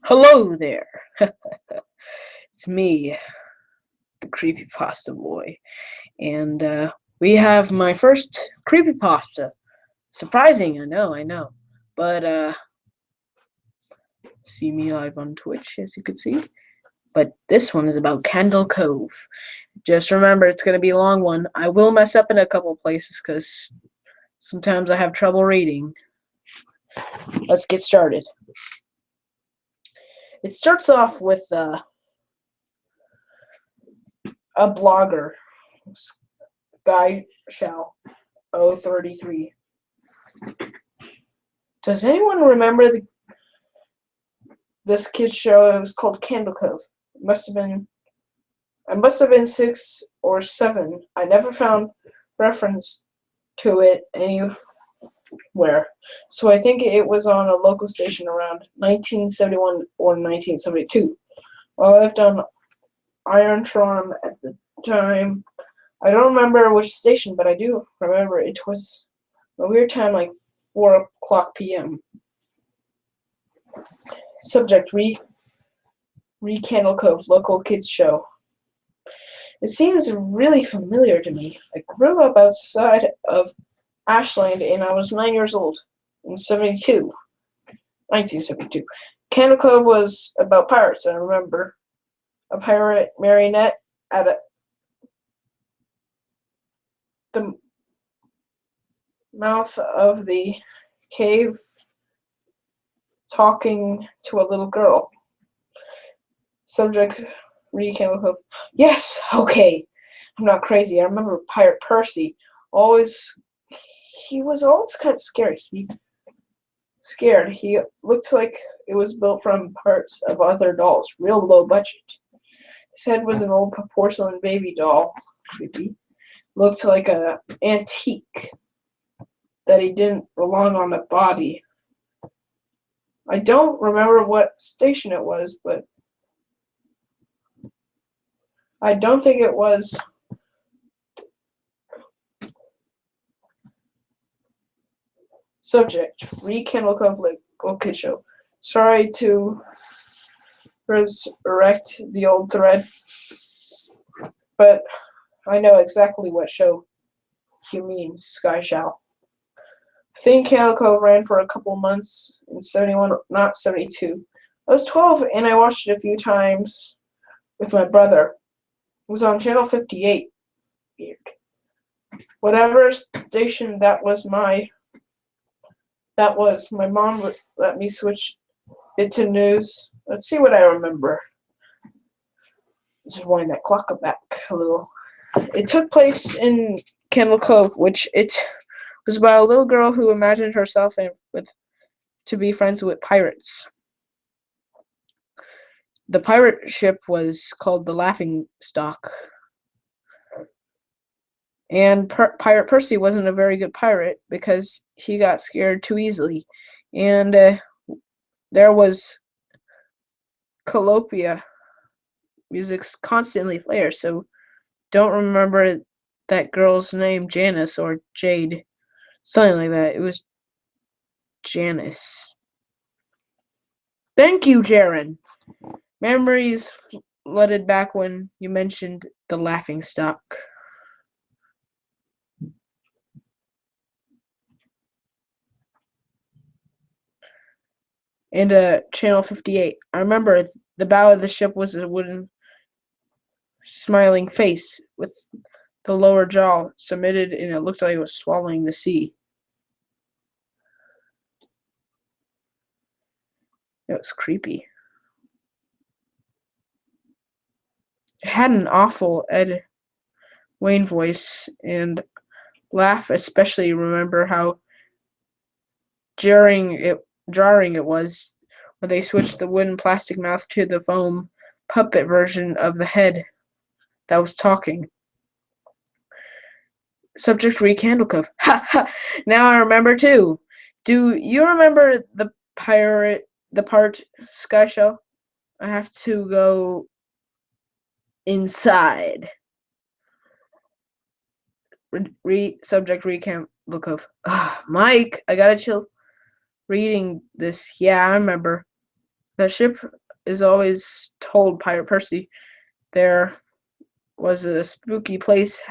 Hello there. It's me, the creepypasta boy, and we have my first creepypasta. Surprising, I know, but see me live on Twitch, as you can see. But this one is about Candle Cove. Just remember, it's gonna be a long one. I will mess up in a couple places because sometimes I have trouble reading. Let's get started. It starts off with a blogger, Guy Shall 033. Does anyone remember this kid's show? It was called Candle Cove. I must have been 6 or 7. I never found reference to it anywhere. So I think it was on a local station around 1971 or 1972. While I lived on Iron Tron at the time. I don't remember which station, but I do remember it was a weird time, like 4 o'clock p.m. Subject: Candle Cove, local kids show. It seems really familiar to me. I grew up outside of Ashland, and I was 9 years old in 1972. Candle Cove was about pirates. I remember a pirate marionette at the mouth of the cave talking to a little girl. Subject: Candle Cove. Yes, okay. I'm not crazy. I remember Pirate Percy. He was always kind of scared. He looked like it was built from parts of other dolls. Real low budget. His head was an old porcelain baby doll. Creepy. Looked like a antique that he didn't belong on the body. I don't remember what station it was, but I don't think it was. Subject: Candle Cove local kid show. Sorry to resurrect the old thread, but I know exactly what show you mean, Sky Shall. I think Candle Cove ran for a couple months in 71, not 72. I was 12 and I watched it a few times with my brother. It was on channel 58. Weird. Whatever station that was, my mom would let me switch it to news. Let's see what I remember. Let's wind that clock back a little. It took place in Candle Cove, which it was about a little girl who imagined herself to be friends with pirates. The pirate ship was called the Laughing Stock. And Pirate Percy wasn't a very good pirate because he got scared too easily. And there was Colopia music's constantly played, so don't remember that girl's name, Janice or Jade. Something like that. It was Janice. Thank you, Jaren. Memories flooded back when you mentioned the Laughing Stock. And channel 58. I remember the bow of the ship was a wooden smiling face with the lower jaw submitted, and it looked like it was swallowing the sea. It was creepy. It had an awful Ed Wayne voice, and laugh especially remember how jarring it was when they switched the wooden plastic mouth to the foam puppet version of the head that was talking. Subject: Candle Cove. Ha ha! Now I remember too. Do you remember the part Sky Shell? I have to go inside. Subject: Candle Cove. Mike, I gotta chill reading this. Yeah, I remember. The ship is always told Pirate Percy there was a spooky place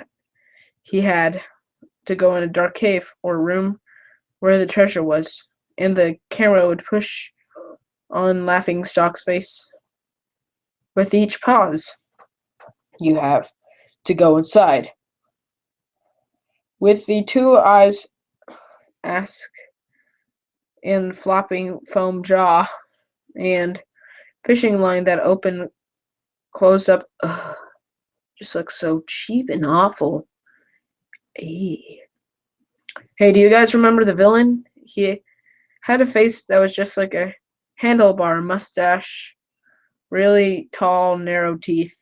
he had to go in a dark cave or room where the treasure was, and the camera would push on Laughingstock's face. With each pause, you have to go inside. With the two eyes ask and flopping foam jaw and fishing line that open closed up just looks so cheap and awful. Hey, do you guys remember the villain? He had a face that was just like a handlebar, mustache, really tall, narrow teeth.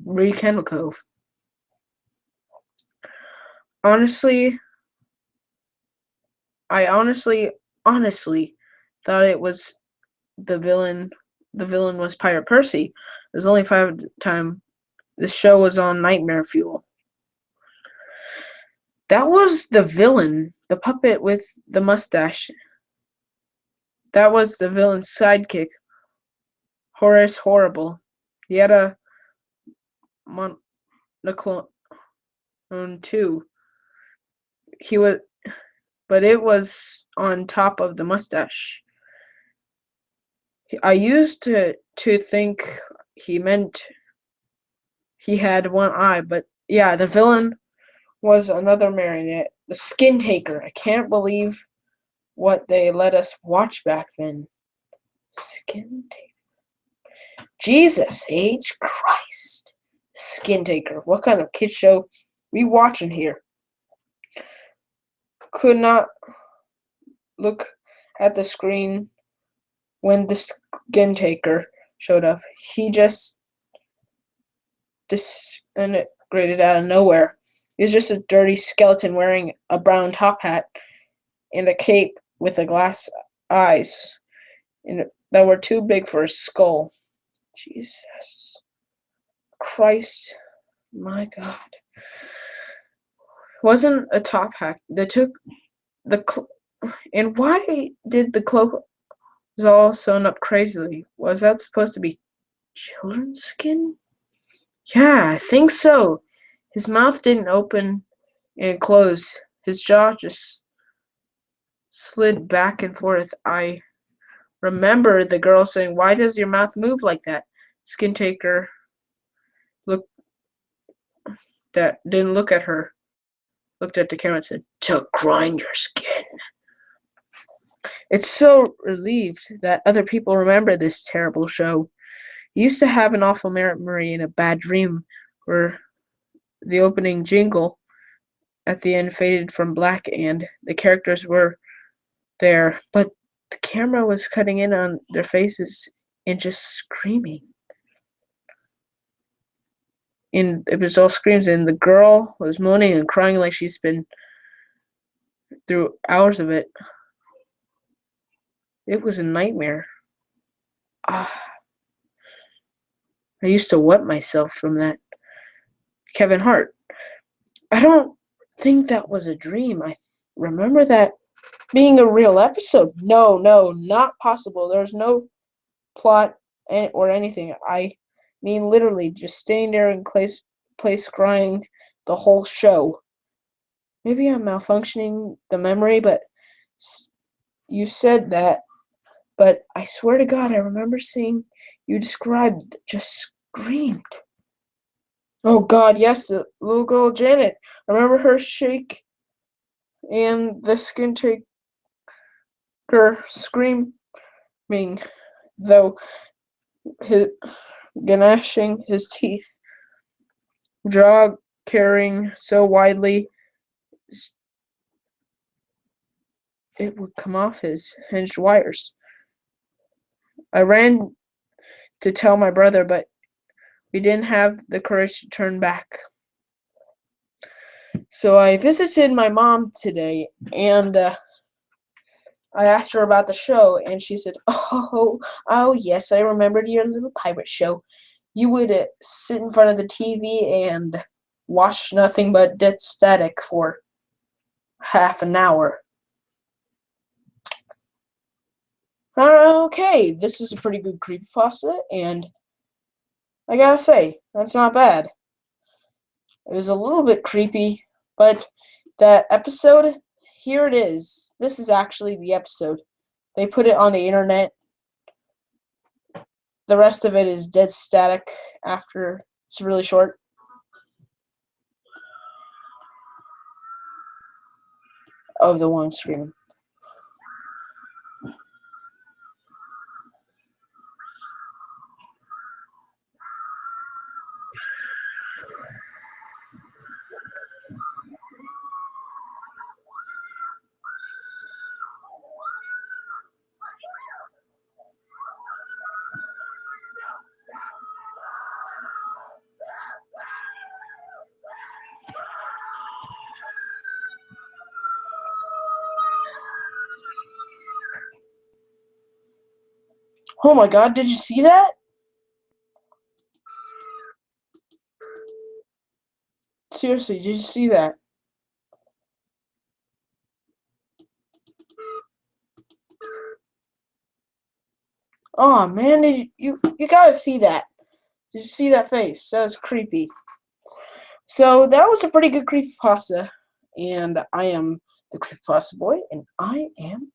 Read Candle Cove. I honestly thought it was the villain. The villain was Pirate Percy. It was only 5 time the show was on Nightmare Fuel. That was the villain, the puppet with the mustache. That was the villain's sidekick, Horace Horrible. He had a monoclone too. But it was on top of the mustache. I used to think he meant he had one eye, but yeah, the villain was another marionette, the Skin Taker. I can't believe what they let us watch back then. Skin Taker. Jesus H. Christ. Skin Taker. What kind of kid show we watching here? Could not look at the screen when the Skin showed up. He just disintegrated out of nowhere. He was just a dirty skeleton wearing a brown top hat and a cape with a glass eyes that were too big for his skull. Jesus Christ, my God. It wasn't a top hat. They took and why did the cloak was all sewn up crazily? Was that supposed to be children's skin? Yeah, I think so. His mouth didn't open and close. His jaw just slid back and forth. I remember the girl saying, "Why does your mouth move like that?" Skin Taker didn't look at her. Looked at the camera and said, "To grind your skin." It's so relieved that other people remember this terrible show. I used to have an awful memory and a bad dream where the opening jingle at the end faded from black and the characters were there, but the camera was cutting in on their faces and just screaming. And it was all screams, and the girl was moaning and crying like she's been through hours of it. It was a nightmare. I used to wet myself from that. Kevin Hart. I don't think that was a dream. I remember that being a real episode. No, not possible. There's no plot or anything. I mean, literally, just staying there in place crying the whole show. Maybe I'm malfunctioning the memory, but you said that. But I swear to God, I remember seeing you described just screamed. Oh God, yes, the little girl Janet. I remember her shake and the Skin Taker screaming, though his gnashing his teeth, jaw carrying so widely it would come off his hinged wires. I ran to tell my brother, but we didn't have the courage to turn back. So I visited my mom today, and I asked her about the show, and she said, oh, yes, I remembered your little pirate show. You would sit in front of the TV and watch nothing but dead static for half an hour. Okay, this is a pretty good creepypasta, and I gotta say, that's not bad. It was a little bit creepy, but that episode, here it is. This is actually the episode. They put it on the internet. The rest of it is dead static after it's really short. Of the one screaming. Oh my god, did you see that? Seriously, did you see that? Oh man, you gotta see that. Did you see that face? That was creepy. So that was a pretty good creepypasta. And I am the creepypasta boy, and I am